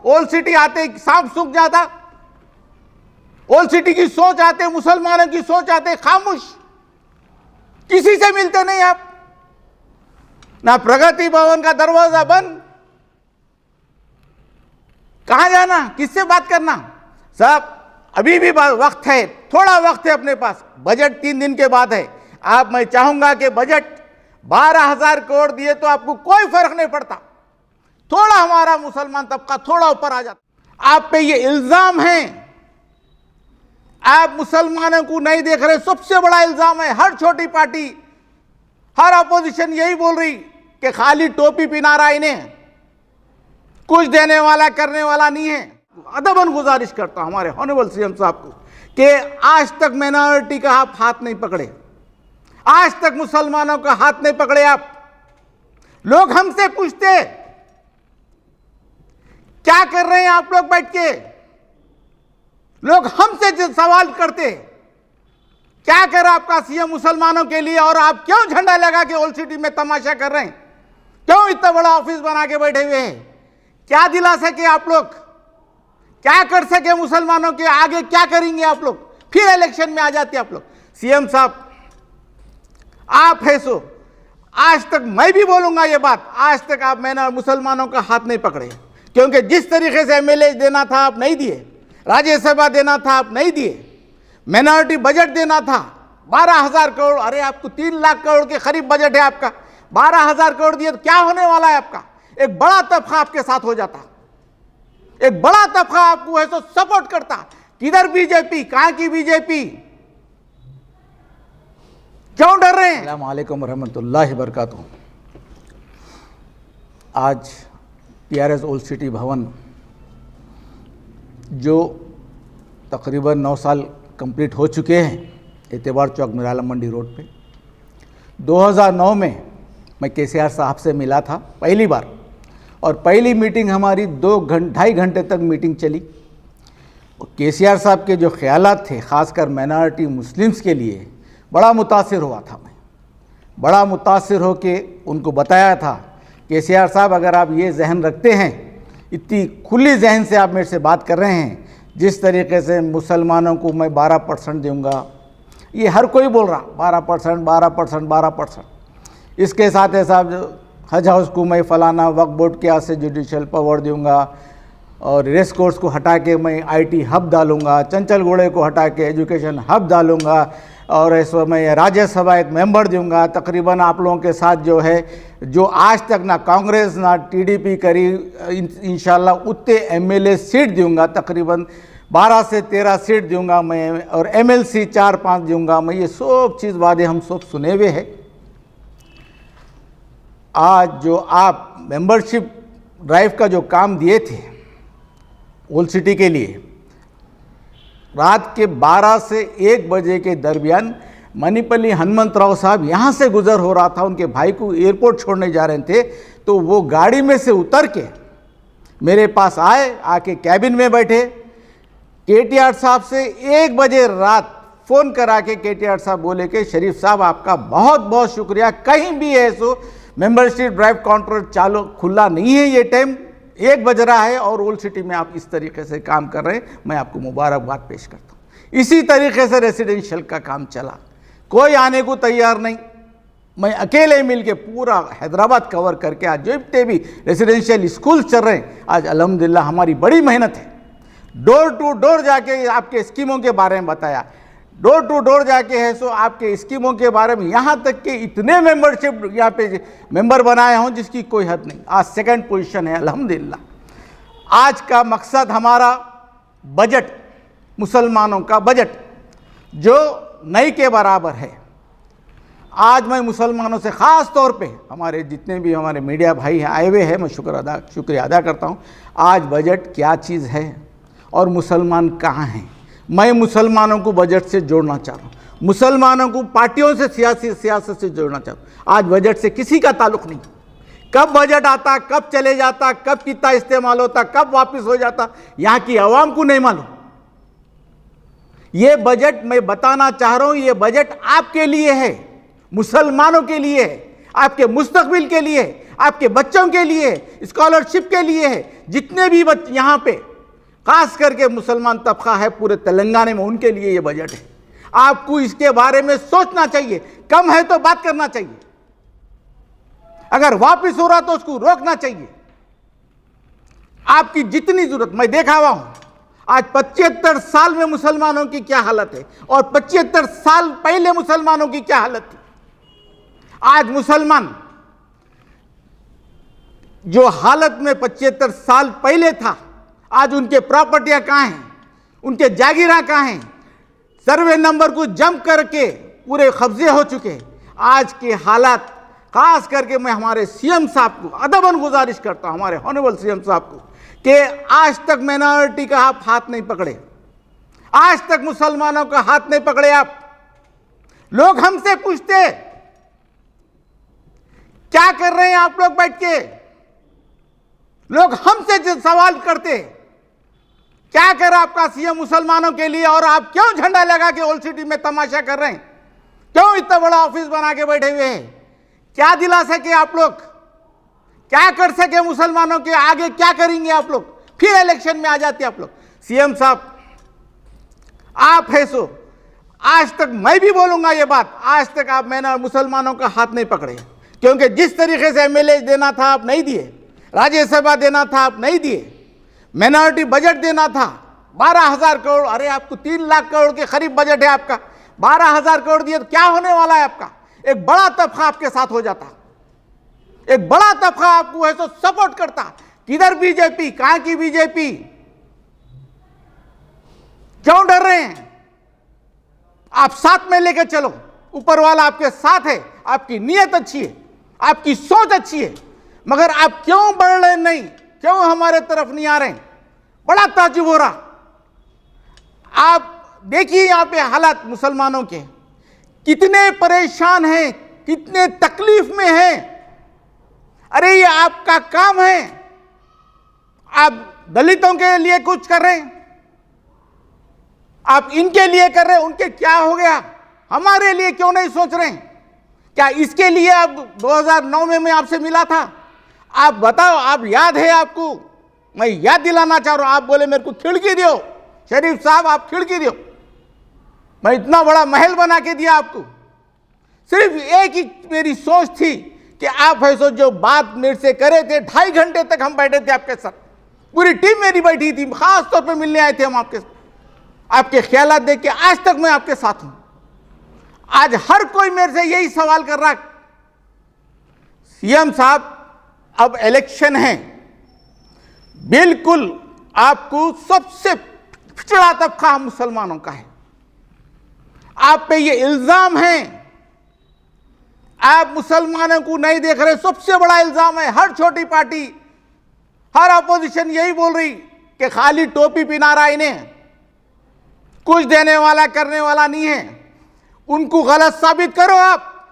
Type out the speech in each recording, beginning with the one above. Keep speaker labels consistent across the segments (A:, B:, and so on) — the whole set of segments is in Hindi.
A: ओल्ड सिटी आते सांप सूख जाता। ओल्ड सिटी की सोच आते, मुसलमानों की सोच आते, खामोश, किसी से मिलते नहीं आप। ना प्रगति भवन का दरवाजा बंद, कहां जाना, किससे बात करना। साहब अभी भी वक्त है, थोड़ा वक्त है अपने पास। बजट 3 दिन के बाद है। मैं चाहूंगा कि बजट 12,000 करोड़ दिए तो आपको कोई फर्क नहीं पड़ता, थोड़ा हमारा मुसलमान तबका थोड़ा ऊपर आ जाता। आप पे ये इल्जाम है, आप मुसलमानों को नहीं देख रहे, सबसे बड़ा इल्जाम है। हर छोटी पार्टी, हर अपोजिशन यही बोल रही कि खाली टोपी पहना रहा, इन्हें कुछ देने वाला करने वाला नहीं है। अदबन गुजारिश करता हूं हमारे ऑनरेबल सीएम साहब को कि आज तक माइनॉरिटी का आप हाथ नहीं पकड़े, आज तक मुसलमानों का हाथ नहीं पकड़े आप। लोग हमसे पूछते क्या कर रहे हैं आप लोग बैठ के, लोग हमसे सवाल करते क्या कर आपका सीएम मुसलमानों के लिए, और आप क्यों झंडा लगा के ओल्ड सिटी में तमाशा कर रहे हैं, क्यों इतना बड़ा ऑफिस बना के बैठे हुए हैं, क्या दिला सके आप लोग, क्या कर सके मुसलमानों के आगे, क्या करेंगे आप लोग। फिर इलेक्शन में आ जाते आप लोग। सीएम साहब आप है सो, आज तक मैं भी बोलूंगा ये बात, आज तक आप मैंने मुसलमानों का हाथ नहीं पकड़े, क्योंकि जिस तरीके से एमएलए देना था आप नहीं दिए, राज्यसभा देना था आप नहीं दिए, माइनॉरिटी बजट देना था 12,000 करोड़, अरे आपको 3 लाख करोड़ के करीब बजट है आपका, 12,000 करोड़ दिए तो क्या होने वाला है आपका। एक बड़ा तबका आपके साथ हो जाता, एक बड़ा तबका आपको है तो सपोर्ट करता। किधर बीजेपी, कहां की बीजेपी, क्यों डर रहे हैं। अस्सलाम वालेकुम रहमतुल्लाहि बरकातुहू। आज टीआरएस ओल्ड सिटी भवन जो तकरीबन 9 साल कंप्लीट हो चुके हैं, एतबार चौक मिराला मंडी रोड पे 2009 में मैं केसीआर साहब से मिला था पहली बार, और पहली मीटिंग हमारी 2-2.5 घंटे तक मीटिंग चली। केसीआर साहब के जो ख्यालात थे ख़ासकर माइनॉरिटी मुस्लिम्स के लिए, बड़ा मुतासिर हुआ था मैं, बड़ा मुतासिर हो के उनको बताया था केसीआर साहब अगर आप ये जहन रखते हैं, इतनी खुली जहन से आप मेरे से बात कर रहे हैं, जिस तरीके से मुसलमानों को मैं 12% दूंगा, ये हर कोई बोल रहा 12%, 12%, 12%। इसके साथ है साहब हज हाउस को मैं फलाना वक्फ बोर्ड के यहाँ से जुडिशल पावर दूंगा, और रेस कोर्स को हटा के मैं आईटी हब डालूंगा, चंचल घोड़े को हटा के एजुकेशन हब डालूंगा, और ऐसा मैं राज्यसभा एक मेंबर दूंगा। तकरीबन आप लोगों के साथ जो है, जो आज तक ना कांग्रेस ना टीडीपी करी, इंशाल्लाह उतने एमएलए सीट दूंगा, तकरीबन 12 से 13 सीट दूंगा मैं, और एमएलसी 4-5 दूंगा मैं। ये सब चीज़ वादे हम सब सुने हुए हैं। आज जो आप मेंबरशिप ड्राइव का जो काम दिए थे ओल्ड सिटी के लिए, रात के 12 से 1 बजे के दरमियान मणिपल्ली हनुमंतराव साहब यहाँ से गुजर हो रहा था, उनके भाई को एयरपोर्ट छोड़ने जा रहे थे, तो वो गाड़ी में से उतर के मेरे पास आए, आके कैबिन में बैठे। केटीआर साहब से 1 बजे रात फ़ोन करा के केटीआर साहब बोले कि शरीफ साहब आपका बहुत बहुत शुक्रिया, कहीं भी है सो मेंबरशिप ड्राइव काउंटर चालू खुला नहीं है, ये टाइम 1 बज रहा है और ओल्ड सिटी में आप इस तरीके से काम कर रहे हैं, मैं आपको मुबारकबाद पेश करता हूँ। इसी तरीके से रेसिडेंशियल का काम चला, कोई आने को तैयार नहीं, मैं अकेले मिलके पूरा हैदराबाद कवर करके आज जितने भी रेसिडेंशियल स्कूल चल रहे हैं, आज अल्हम्दुलिल्लाह हमारी बड़ी मेहनत है। डोर टू डोर जाके आपके स्कीमों के बारे में बताया, डोर टू डोर जाके है सो आपके स्कीमों के बारे में, यहाँ तक कि इतने मेंबरशिप यहाँ पे मेंबर बनाए हों जिसकी कोई हद नहीं। आज 2nd पोजीशन है अल्हम्दुलिल्लाह। आज का मकसद हमारा बजट, मुसलमानों का बजट जो नहीं के बराबर है। आज मैं मुसलमानों से ख़ास तौर पे, हमारे जितने भी हमारे मीडिया भाई हैं आए हुए हैं, मैं शुक्रिया अदा करता हूँ। आज बजट क्या चीज़ है और मुसलमान कहाँ हैं, मैं मुसलमानों को बजट से जोड़ना चाह रहा हूँ, मुसलमानों को पार्टियों से सियासत से जोड़ना चाह रहा हूँ। आज बजट से किसी का ताल्लुक़ नहीं, कब बजट आता, कब चले जाता, कब कितना इस्तेमाल होता, कब वापस हो जाता, यहाँ की आवाम को नहीं मालूम। ये बजट मैं बताना चाह रहा हूँ, ये बजट आपके लिए है, मुसलमानों के लिए है, आपके मुस्तकबिल के लिए है, आपके बच्चों के लिए है, स्कॉलरशिप के लिए है। जितने भी बच्चे यहाँ पे खास करके मुसलमान तबका है पूरे तेलंगाना में, उनके लिए ये बजट है। आपको इसके बारे में सोचना चाहिए, कम है तो बात करना चाहिए, अगर वापस हो रहा तो उसको रोकना चाहिए। आपकी जितनी जरूरत, मैं देखा हुआ हूं आज 75 साल में मुसलमानों की क्या हालत है और 75 साल पहले मुसलमानों की क्या हालत थी। आज मुसलमान जो हालत में 75 साल पहले था, आज उनके प्रॉपर्टियां कहां हैं, उनके जागीरा कहां हैं, सर्वे नंबर को जंप करके पूरे कब्जे हो चुके। आज के हालात, खास करके मैं हमारे सीएम साहब को अदबन गुजारिश करता हूं, हमारे ऑनरेबल सीएम साहब को, कि आज तक माइनॉरिटी का आप हाथ नहीं पकड़े, आज तक मुसलमानों का हाथ नहीं पकड़े आप। लोग हमसे पूछते क्या कर रहे हैं आप लोग बैठ के, लोग हमसे सवाल करते क्या कर आपका सीएम मुसलमानों के लिए, और आप क्यों झंडा लगा के ओल्ड सिटी में तमाशा कर रहे हैं, क्यों इतना बड़ा ऑफिस बना के बैठे हुए हैं, क्या दिला सके आप लोग, क्या कर सके मुसलमानों के आगे, क्या करेंगे आप लोग, फिर इलेक्शन में आ जाते आप लोग। सीएम साहब आप है सो, आज तक मैं भी बोलूंगा ये बात, आज तक आप मैंने मुसलमानों का हाथ नहीं पकड़े, क्योंकि जिस तरीके से एमएलए देना था आप नहीं दिए, राज्यसभा देना था आप नहीं दिए, माइनॉरिटी बजट देना था 12,000 करोड़, अरे आपको 3 लाख करोड़ के करीब बजट है आपका, 12,000 करोड़ दिए तो क्या होने वाला है आपका। एक बड़ा तबका आपके साथ हो जाता, एक बड़ा तबका आपको है तो सपोर्ट करता। किधर बीजेपी, कहां की बीजेपी, क्यों डर रहे हैं, आप साथ में लेकर चलो, ऊपर वाला आपके साथ है, आपकी नीयत अच्छी है, आपकी सोच अच्छी है, मगर आप क्यों बढ़ रहे नहीं, क्यों हमारे तरफ नहीं आ रहे, बड़ा ताज्जुब हो रहा। आप देखिए यहां पे हालात मुसलमानों के कितने परेशान हैं, कितने तकलीफ में हैं। अरे ये आपका काम है, आप दलितों के लिए कुछ कर रहे हैं, आप इनके लिए कर रहे हैं, उनके क्या हो गया, हमारे लिए क्यों नहीं सोच रहे हैं। क्या इसके लिए अब 2009 में मैं आपसे मिला था, आप बताओ, आप याद है आपको, मैं याद दिलाना चाह रहा हूं। आप बोले मेरे को खिड़की दियो, शरीफ साहब आप खिड़की दियो, मैं इतना बड़ा महल बना के दिया आपको। सिर्फ एक ही मेरी सोच थी कि आप ऐसो जो बात मेरे से करे थे, 2.5 घंटे तक हम बैठे थे आपके साथ, पूरी टीम मेरी बैठी थी, खास तौर पे मिलने आए थे हम आपके साथ, आपके ख्यालात देख के आज तक मैं आपके साथ हूं। आज हर कोई मेरे से यही सवाल कर रहा, सीएम साहब अब इलेक्शन है, बिल्कुल आपको सबसे पिछड़ा तबका मुसलमानों का है, आप पे ये इल्जाम है, आप मुसलमानों को नहीं देख रहे, सबसे बड़ा इल्जाम है। हर छोटी पार्टी, हर अपोजिशन यही बोल रही कि खाली टोपी पहना रहा, इन्हें कुछ देने वाला करने वाला नहीं है। उनको गलत साबित करो, आप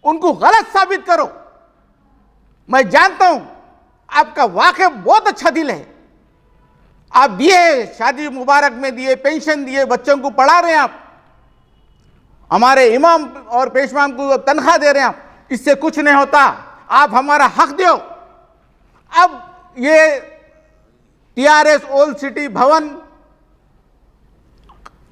A: उनको गलत साबित करो। मैं जानता हूं आपका वाकई बहुत अच्छा दिल है, आप दिए, शादी मुबारक में दिए, पेंशन दिए, बच्चों को पढ़ा रहे हैं आप, हमारे इमाम और पेशवाम को तनख्वाह दे रहे हैं आप, इससे कुछ नहीं होता, आप हमारा हक दो। अब ये टीआरएस ओल्ड सिटी भवन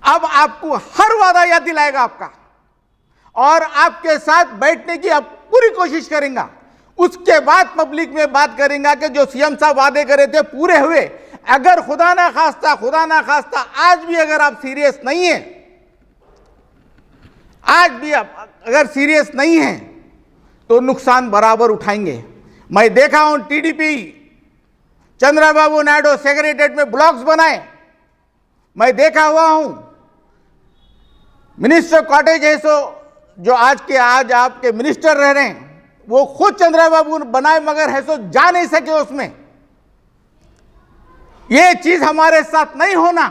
A: अब आपको हर वादा याद दिलाएगा आपका, और आपके साथ बैठने की आप पूरी कोशिश करेंगे। उसके बाद पब्लिक में बात करेंगे कि जो सीएम साहब वादे करे थे पूरे हुए। अगर खुदा ना खास्ता आज भी अगर आप सीरियस नहीं हैं, आज भी आप अगर सीरियस नहीं हैं तो नुकसान बराबर उठाएंगे। मैं देखा हूं टीडीपी, चंद्रबाबू नायडू सेक्रेटरीट में ब्लॉक्स बनाए, मैं देखा हुआ हूं मिनिस्टर कॉटेज है सो जो आज आपके मिनिस्टर रह रहे हैं, वो खुद चंद्रबाबू बनाए, मगर है सो जा नहीं सके उसमें। ये चीज हमारे साथ नहीं होना।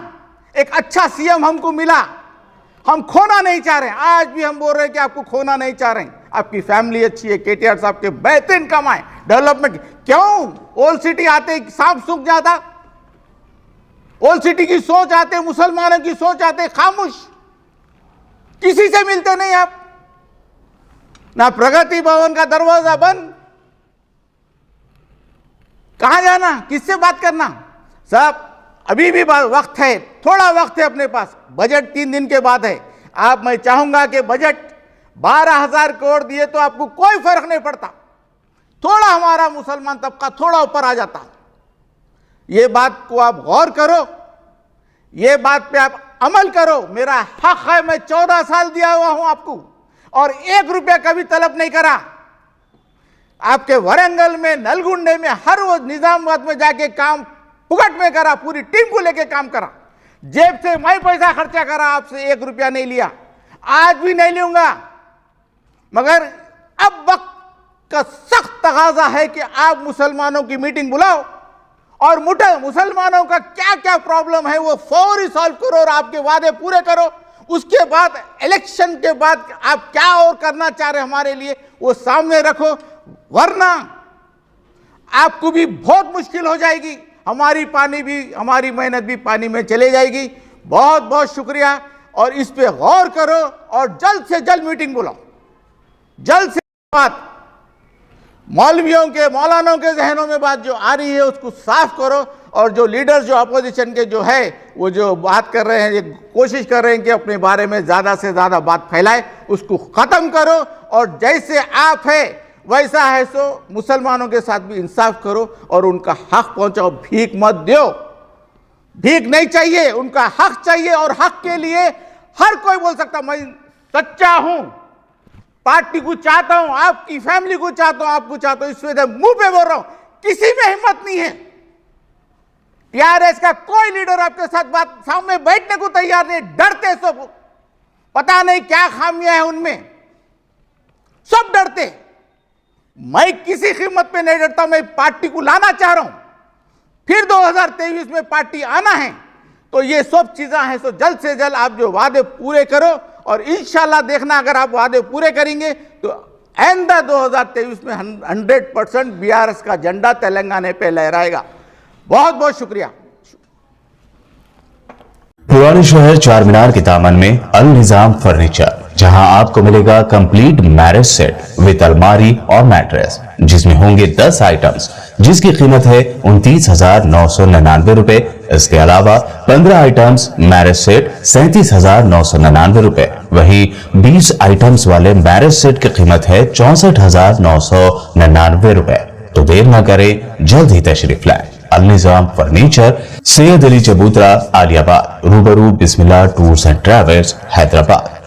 A: एक अच्छा सीएम हमको मिला, हम खोना नहीं चाह रहे हैं, आज भी हम बोल रहे हैं कि आपको खोना नहीं चाह रहे हैं। आपकी फैमिली अच्छी है, केटीआर साहब के बेहतरीन कमाए, डेवलपमेंट, क्यों ओल्ड सिटी आते सांप सूख जाता, ओल्ड सिटी की सोच आते, मुसलमानों की सोच आते, खामोश, किसी से मिलते नहीं आप, ना प्रगति भवन का दरवाजा बंद, कहाँ जाना, किससे बात करना? साहब अभी भी वक्त है, थोड़ा वक्त है अपने पास, बजट 3 दिन के बाद है। मैं चाहूंगा कि बजट 12,000 करोड़ दिए तो आपको कोई फर्क नहीं पड़ता, थोड़ा हमारा मुसलमान तबका थोड़ा ऊपर आ जाता। ये बात को आप गौर करो, ये बात पे आप अमल करो। मेरा हक है, मैं 14 साल दिया हुआ हूं आपको और 1 रुपया कभी तलब नहीं करा। आपके वरंगल में, नलगुंडे में, हर वो निजामाबाद में जाके काम फुकट में करा, पूरी टीम को लेके काम करा, जेब से मैं पैसा खर्चा करा, आपसे 1 रुपया नहीं लिया, आज भी नहीं लूंगा। मगर अब वक्त का सख्त तकाजा है कि आप मुसलमानों की मीटिंग बुलाओ और मुसलमानों का क्या क्या प्रॉब्लम है वो फौरी सॉल्व करो और आपके वादे पूरे करो। उसके बाद इलेक्शन के बाद आप क्या और करना चाह रहे हमारे लिए वो सामने रखो, वरना आपको भी बहुत मुश्किल हो जाएगी, हमारी मेहनत भी पानी में चले जाएगी। बहुत बहुत शुक्रिया और इस पे गौर करो और जल्द से जल्द मीटिंग बुलाओ, जल्द से बात मौलवियों के, मौलानों के जहनों में बात जो आ रही है उसको साफ करो और जो लीडर्स जो अपोजिशन के जो है वो जो बात कर रहे हैं, ये कोशिश कर रहे हैं कि अपने बारे में ज़्यादा से ज़्यादा बात फैलाए, उसको ख़त्म करो और जैसे आप है वैसा है सो मुसलमानों के साथ भी इंसाफ करो और उनका हक पहुंचाओ। भीख मत दो, भीख नहीं चाहिए, उनका हक चाहिए और हक के लिए हर कोई बोल सकता मैं सच्चा हूं, पार्टी को चाहता हूं, आपकी फैमिली को चाहता हूं, आपको चाहता हूं, इस वजह मुंह पे बोल रहा हूं। किसी में हिम्मत नहीं है, टीआरएस का कोई लीडर आपके साथ बात सामने बैठने को तैयार नहीं, डरते सब, पता नहीं क्या खामियां है उनमें, सब डरते। मैं किसी कीमत पे नहीं डरता, मैं पार्टी को लाना चाह रहा हूं, फिर 2023 में पार्टी आना है, तो ये सब चीजें हैं। तो जल्द से जल्द आप जो वादे पूरे करो और इंशाल्लाह देखना अगर आप वादे पूरे करेंगे तो आइंदा 2023 में 100% बीआरएस का झंडा तेलंगाना पे लहराएगा। बहुत बहुत शुक्रिया।
B: पुराने शहर चार मीनार के दामन में अल निजाम फर्नीचर, जहां आपको मिलेगा कंप्लीट मैरिज सेट विद अलमारी और मैट्रेस, जिसमें होंगे 10 आइटम्स जिसकी कीमत है 29,999 रुपए। इसके अलावा 15 आइटम्स मैरिज सेट 37,999 रुपए। वहीं 20 आइटम्स वाले मैरिज सेट की कीमत है 64,999 रुपए। तो देर न करें, जल्द ही तशरीफ लाएं। अल निजाम फर्नीचर, सैयद अली चबूतरा, आलियाबाद, रूबरू बिस्मिल्लाह टूर्स एंड ट्रैवल्स, हैदराबाद।